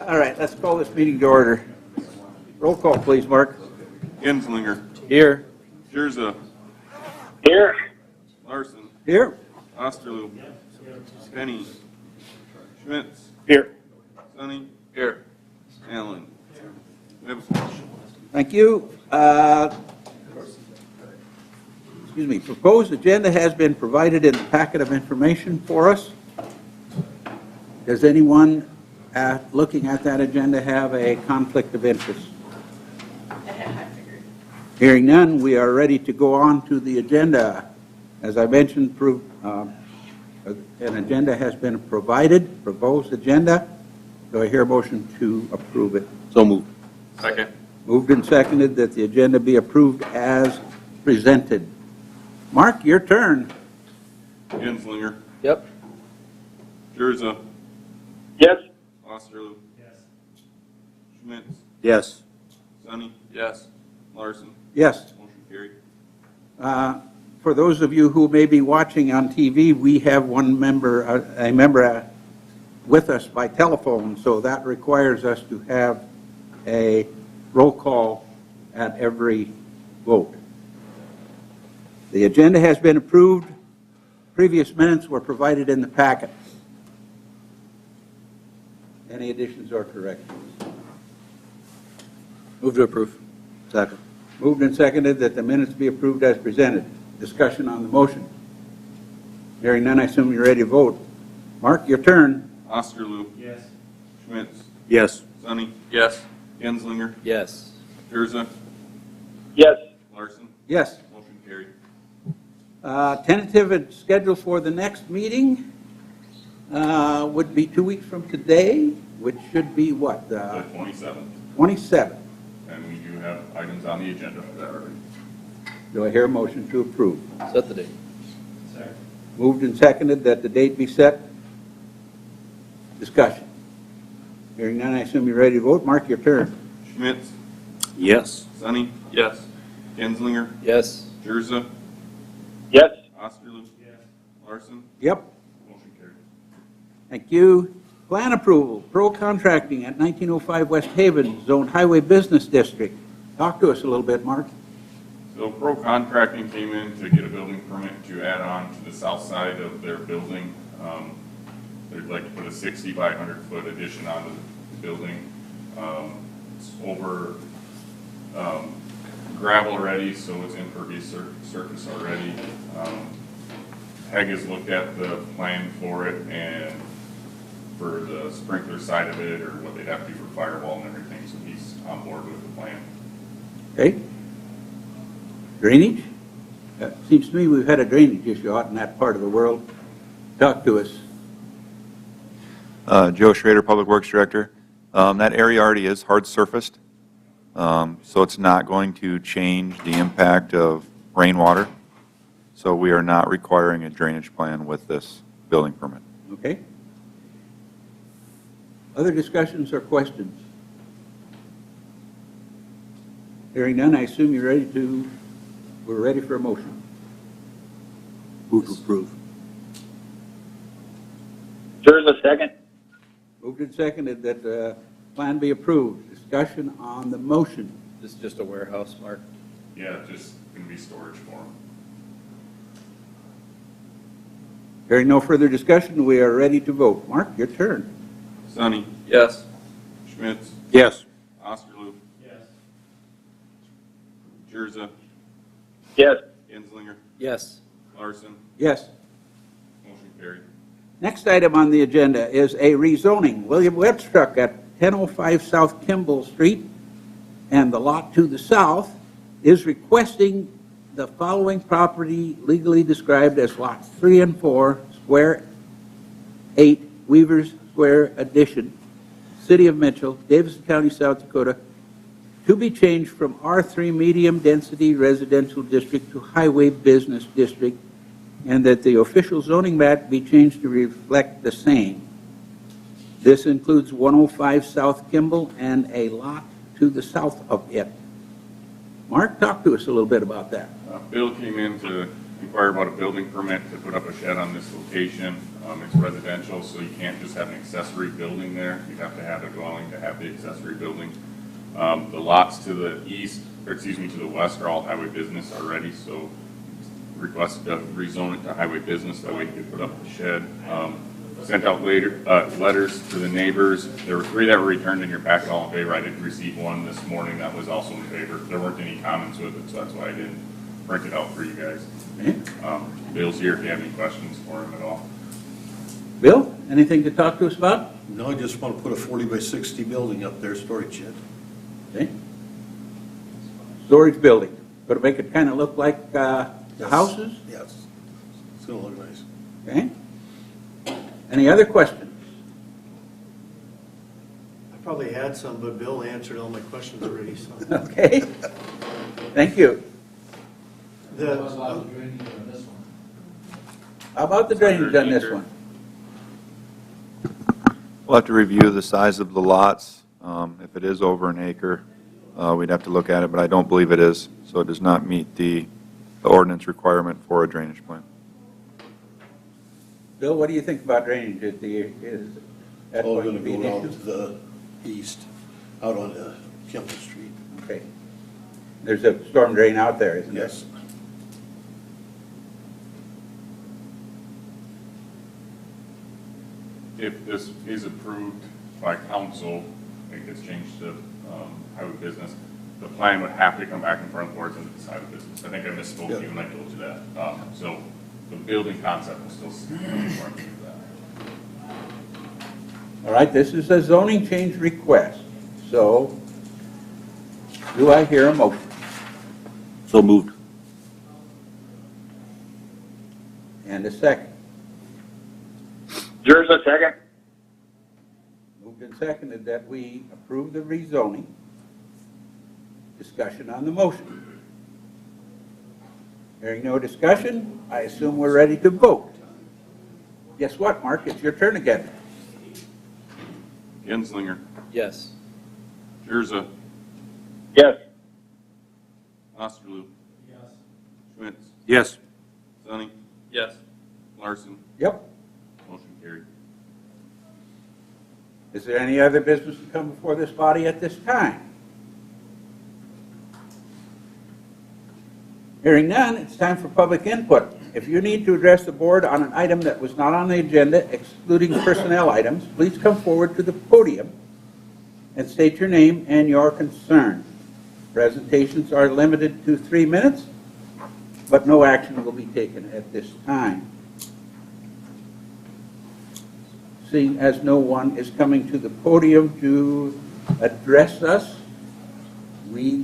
All right, let's call this meeting to order. Roll call, please, Mark. Genslinger. Here. Jirza. Here. Larson. Here. Osterloop. Penny. Schmitz. Here. Sonny. Here. Allen. Webster. Thank you. Excuse me. Proposed agenda has been provided in the packet of information for us. Does anyone looking at that agenda have a conflict of interest? Hearing none, we are ready to go on to the agenda. As I mentioned, an agenda has been provided, proposed agenda. Do I hear a motion to approve it? So moved. Second. Moved and seconded that the agenda be approved as presented. Mark, your turn. Genslinger. Yep. Jirza. Yes. Osterloop. Yes. Schmitz. Yes. Sonny. Yes. Larson. Yes. Motion carried. For those of you who may be watching on TV, we have one member, a member with us by telephone, so that requires us to have a roll call at every vote. The agenda has been approved. Previous minutes were provided in the packet. Any additions or corrections? Move to approve. Second. Moved and seconded that the minutes be approved as presented. Discussion on the motion. Hearing none, I assume you're ready to vote. Mark, your turn. Osterloop. Yes. Schmitz. Yes. Sonny. Yes. Genslinger. Yes. Jirza. Yes. Larson. Yes. Motion carried. Tentative schedule for the next meeting would be 2 weeks from today, which should be what? The 27th. 27th. And we do have items on the agenda for that already. Do I hear a motion to approve? Set the date. Second. Moved and seconded that the date be set. Discussion. Hearing none, I assume you're ready to vote. Mark, your turn. Schmitz. Yes. Sonny. Yes. Genslinger. Yes. Jirza. Yes. Osterloop. Yes. Larson. Yep. Motion carried. Thank you. Plan approval, Pro Contracting at 1905 West Haven, Zone Highway Business District. Talk to us a little bit, Mark. So Pro Contracting came in to get a building permit to add on to the south side of their building. They'd like to put a 60 by 100 foot addition on the building. It's over gravel already, so it's impervious surface already. Heg has looked at the plan for it, and for the sprinkler side of it, or what they'd have to do for firewall and everything, so he's on board with the plan. Okay. Drainage? Seems to me we've had a drainage issue out in that part of the world. Talk to us. Joe Schrader, Public Works Director. That area already is hard surfaced, so it's not going to change the impact of rainwater. So we are not requiring a drainage plan with this building permit. Okay. Other discussions or questions? Hearing none, I assume we're ready for a motion. Move to approve. There's a second. Moved and seconded that the plan be approved. Discussion on the motion. This is just a warehouse, Mark. Yeah, just gonna be storage for them. Hearing no further discussion, we are ready to vote. Mark, your turn. Sonny. Yes. Schmitz. Yes. Osterloop. Yes. Jirza. Yes. Genslinger. Yes. Larson. Yes. Motion carried. Next item on the agenda is a rezoning. William Webstruck at 1005 South Kimball Street and the lot to the south is requesting the following property legally described as lots 3 and 4, square 8, Weaver's Square Addition, City of Mitchell, Davidson County, South Dakota, to be changed from R3 Medium Density Residential District to Highway Business District, and that the official zoning map be changed to reflect the same. This includes 105 South Kimball and a lot to the south of it. Mark, talk to us a little bit about that. Bill came in to inquire about a building permit to put up a shed on this location. It's residential, so you can't just have an accessory building there. You have to have a dwelling to have the accessory building. The lots to the east, or excuse me, to the west are all highway business already, so request to rezone it to highway business, that way you can put up the shed. Sent out letters to the neighbors. There were 3 that were returned in your packet all in favor. I did receive one this morning that was also in favor. There weren't any comments with it, so that's why I didn't print it out for you guys. Bill's here if you have any questions for him at all. Bill, anything to talk to us about? No, I just want to put a 40 by 60 building up there, storage shed. Okay. Storage building. Going to make it kind of look like the houses? Yes. It's going to look nice. Okay. Any other questions? I probably had some, but Bill answered all my questions already, so. Okay. Thank you. The, How about the drainage on this one? We'll have to review the size of the lots. If it is over an acre, we'd have to look at it, but I don't believe it is, so it does not meet the ordinance requirement for a drainage plan. Bill, what do you think about drainage? Is that All going to going to be an go out to issue? the east, out on Kimball Street. Okay. There's a storm drain out there, isn't there? Yes. If this is approved by council, it gets changed to highway business, the plan would have to come back in front of the boards and decide the business. I think I misspoke to you when I told you that. So the building concept will still come in front of you for that. All right, this is a zoning change request. So do I hear a motion? So moved. And a second? Jurza, second. Moved and seconded that we approve the rezoning. Discussion on the motion. Hearing no discussion, I assume we're ready to vote. Guess what, Mark? It's your turn again. Genslinger, Yes. Jurza, Yes. Osterloo. Yes. Schmitz, Yes. Sonny, Yes. Larson, Yep. motion carried. Is there any other business to come before this body at this time? Hearing none, it's time for public input. If you need to address the board on an item that was not on the agenda, excluding personnel items, please come forward to the podium and state your name and your concern. Presentations are limited to 3 minutes, but no action will be taken at this time. Seeing as no one is coming to the podium to address us, we